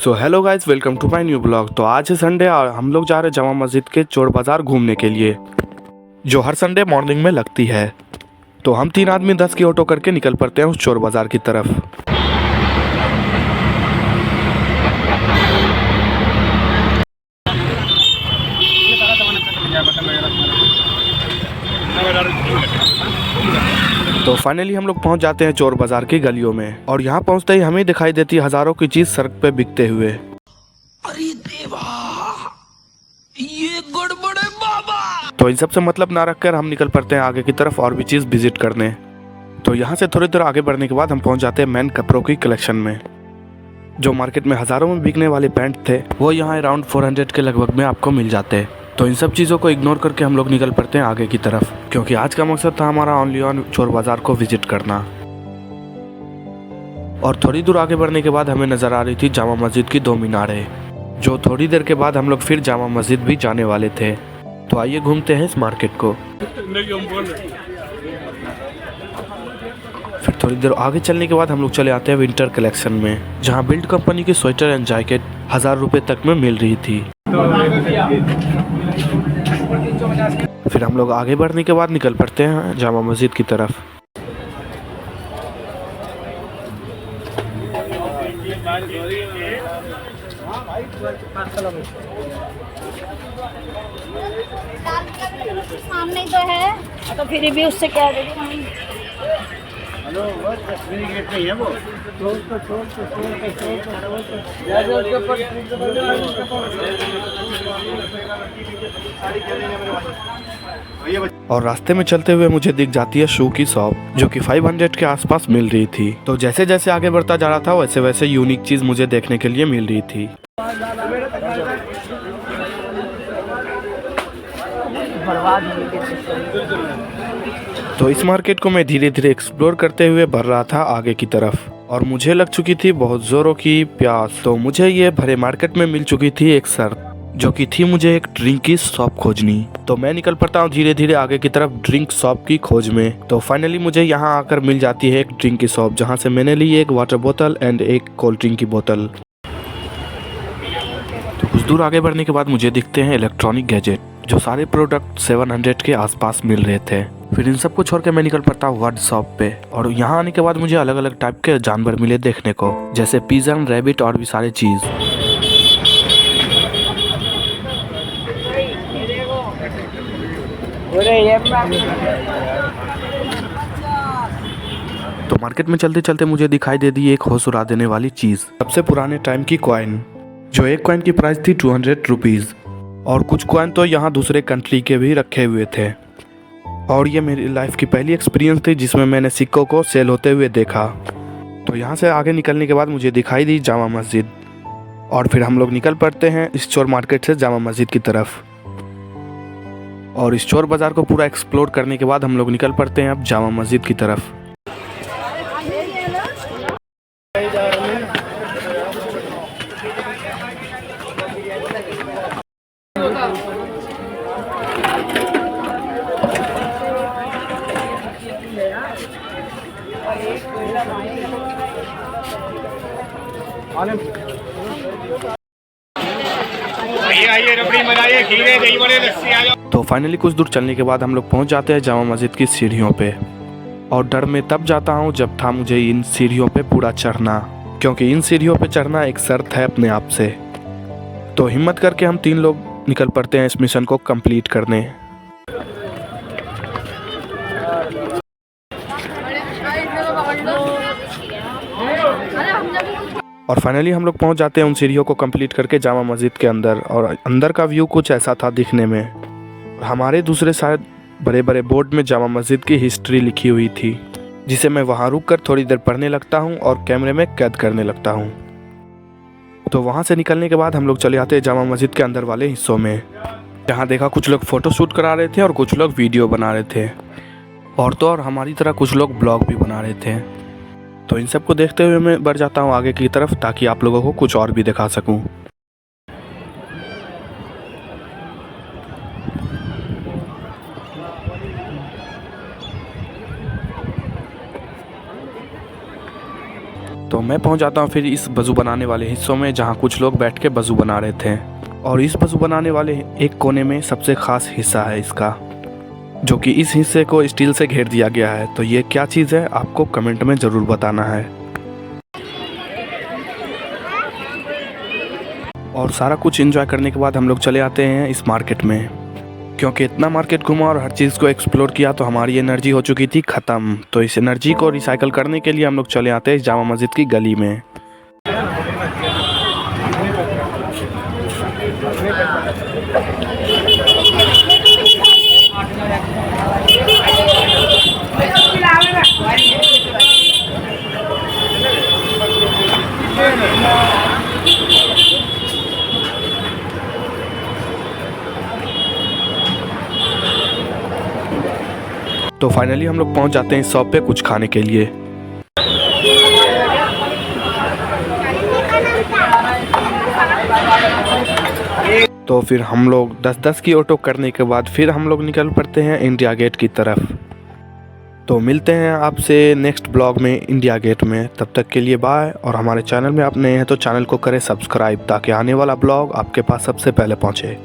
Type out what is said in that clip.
So hello guys, welcome to my new blog. तो आज है संडे और हम लोग जा रहे हैं जामा मस्जिद के चोर बाज़ार घूमने के लिए, जो हर संडे मॉर्निंग में लगती है। तो हम 3 आदमी 10 की ऑटो करके निकल पड़ते हैं उस चोर बाज़ार की तरफ। तो फाइनली हम लोग पहुंच जाते हैं चोर बाज़ार की गलियों में, और यहाँ पहुंचते ही हमें दिखाई देती है हज़ारों की चीज़ सड़क पे बिकते हुए। अरे देवा, ये गड़बड़ है बाबा। तो इन सब से मतलब ना रखकर हम निकल पड़ते हैं आगे की तरफ और भी चीज़ विजिट करने। तो यहाँ से थोड़ी देर आगे बढ़ने के बाद हम पहुँच जाते हैं मैन कपड़ों की कलेक्शन में। जो मार्केट में हज़ारों में बिकने वाले पैंट थे वो यहाँ अराउंड 400 के लगभग में आपको मिल जाते हैं। तो इन सब चीज़ों को इग्नोर करके हम लोग निकल पड़ते हैं आगे की तरफ, क्योंकि आज का मकसद था हमारा ओनली ऑन चोर बाज़ार को विजिट करना। और थोड़ी दूर आगे बढ़ने के बाद हमें नज़र आ रही थी जामा मस्जिद की 2 मीनारें, जो थोड़ी देर के बाद हम लोग फिर जामा मस्जिद भी जाने वाले थे। तो आइए घूमते हैं इस मार्केट को। फिर थोड़ी देर आगे चलने के बाद हम लोग चले आते हैं विंटर कलेक्शन में, जहां बिल्ड कंपनी की स्वेटर एंड जैकेट 1000 रुपये तक में मिल रही थी। फिर हम लोग आगे बढ़ने के बाद निकल पड़ते हैं जामा मस्जिद की तरफ। सामने ही तो है, तो फिर भी उससे क्या देगी। हेलो, वो कश्मीरी गेट पे है वो। और रास्ते में चलते हुए मुझे दिख जाती है शू की शॉप, जो कि 500 के आसपास मिल रही थी। तो जैसे जैसे आगे बढ़ता जा रहा था वैसे वैसे यूनिक चीज मुझे देखने के लिए मिल रही थी। तो इस मार्केट को मैं धीरे धीरे एक्सप्लोर करते हुए बढ़ रहा था आगे की तरफ, और मुझे लग चुकी थी बहुत जोरों की प्यास। तो मुझे ये भरे मार्केट में मिल चुकी थी एक शर्त, जो कि थी मुझे एक ड्रिंक की शॉप खोजनी। तो मैं निकल पड़ता हूँ धीरे धीरे आगे की तरफ ड्रिंक शॉप की खोज में। तो फाइनली मुझे यहाँ आकर मिल जाती है एक ड्रिंक की शॉप, जहाँ से मैंने ली एक वाटर बोतल एंड एक कोल्ड ड्रिंक की बोतल। तो कुछ दूर आगे बढ़ने के बाद मुझे दिखते हैं इलेक्ट्रॉनिक गैजेट, जो सारे प्रोडक्ट 700 के आसपास मिल रहे थे। फिर इन सबको छोड़ के मैं निकल पड़ता हूँ वर्ड शॉप पे, और यहाँ आने के बाद मुझे अलग अलग टाइप के जानवर मिले देखने को, जैसे पिजन, रैबिट और भी सारे चीज। तो मार्केट में चलते चलते मुझे दिखाई दे दी एक होश उड़ा देने वाली चीज, सबसे पुराने टाइम की कॉइन, जो एक कॉइन की प्राइस थी 200 रुपीज। और कुछ कॉइन तो यहाँ दूसरे कंट्री के भी रखे हुए थे। और ये मेरी लाइफ की पहली एक्सपीरियंस थी जिसमें मैंने सिक्कों को सेल होते हुए देखा। तो यहाँ से आगे निकलने के बाद मुझे दिखाई दी जामा मस्जिद, और फिर हम लोग निकल पड़ते हैं इस चोर मार्केट से जामा मस्जिद की तरफ। और इस चोर बाज़ार को पूरा एक्सप्लोर करने के बाद हम लोग निकल पड़ते हैं अब जामा मस्जिद की तरफ। आइए रबड़ी बनाइए, खीरे, दही बड़े, लस्सी आ जाओ। तो फाइनली कुछ दूर चलने के बाद हम लोग पहुंच जाते हैं जामा मस्जिद की सीढ़ियों पे, और डर में तब जाता हूं जब था मुझे इन सीढ़ियों पे पूरा चढ़ना, क्योंकि इन सीढ़ियों पे चढ़ना एक शर्त है अपने आप से। तो हिम्मत करके हम 3 लोग निकल पड़ते हैं इस मिशन को कंप्लीट करने। और फाइनली हम लोग पहुंच जाते हैं उन सीढ़ियों को कंप्लीट करके जामा मस्जिद के अंदर, और अंदर का व्यू कुछ ऐसा था दिखने में। हमारे दूसरे शायद बड़े बड़े बोर्ड में जामा मस्जिद की हिस्ट्री लिखी हुई थी, जिसे मैं वहां रुक कर थोड़ी देर पढ़ने लगता हूं और कैमरे में कैद करने लगता हूं। तो वहां से निकलने के बाद हम लोग चले आते हैं जामा मस्जिद के अंदर वाले हिस्सों में, जहाँ देखा कुछ लोग फ़ोटो शूट करा रहे थे और कुछ लोग वीडियो बना रहे थे, और तो और हमारी तरह कुछ लोग ब्लॉग भी बना रहे थे। तो इन सब को देखते हुए मैं बढ़ जाता हूँ आगे की तरफ, ताकि आप लोगों को कुछ और भी दिखा सकूँ। तो मैं पहुंच जाता हूं फिर इस वज़ू बनाने वाले हिस्सों में, जहां कुछ लोग बैठ के वज़ू बना रहे थे। और इस वज़ू बनाने वाले एक कोने में सबसे ख़ास हिस्सा है इसका, जो कि इस हिस्से को स्टील से घेर दिया गया है। तो ये क्या चीज़ है आपको कमेंट में ज़रूर बताना है। और सारा कुछ एंजॉय करने के बाद हम लोग चले आते हैं इस मार्केट में, क्योंकि इतना मार्केट घुमा और हर चीज़ को एक्सप्लोर किया तो हमारी एनर्जी हो चुकी थी ख़त्म। तो इस एनर्जी को रिसाइकल करने के लिए हम लोग चले आते हैं इस जामा मस्जिद की गली में। तो फाइनली हम लोग पहुंच जाते हैं इस शॉप पे कुछ खाने के लिए। तो फिर हम लोग 10-10 की ऑटो करने के बाद फिर हम लोग निकल पड़ते हैं इंडिया गेट की तरफ। तो मिलते हैं आपसे नेक्स्ट ब्लॉग में इंडिया गेट में। तब तक के लिए बाय। और हमारे चैनल में आप नए हैं तो चैनल को करें सब्सक्राइब, ताकि आने वाला ब्लॉग आपके पास सबसे पहले पहुंचे।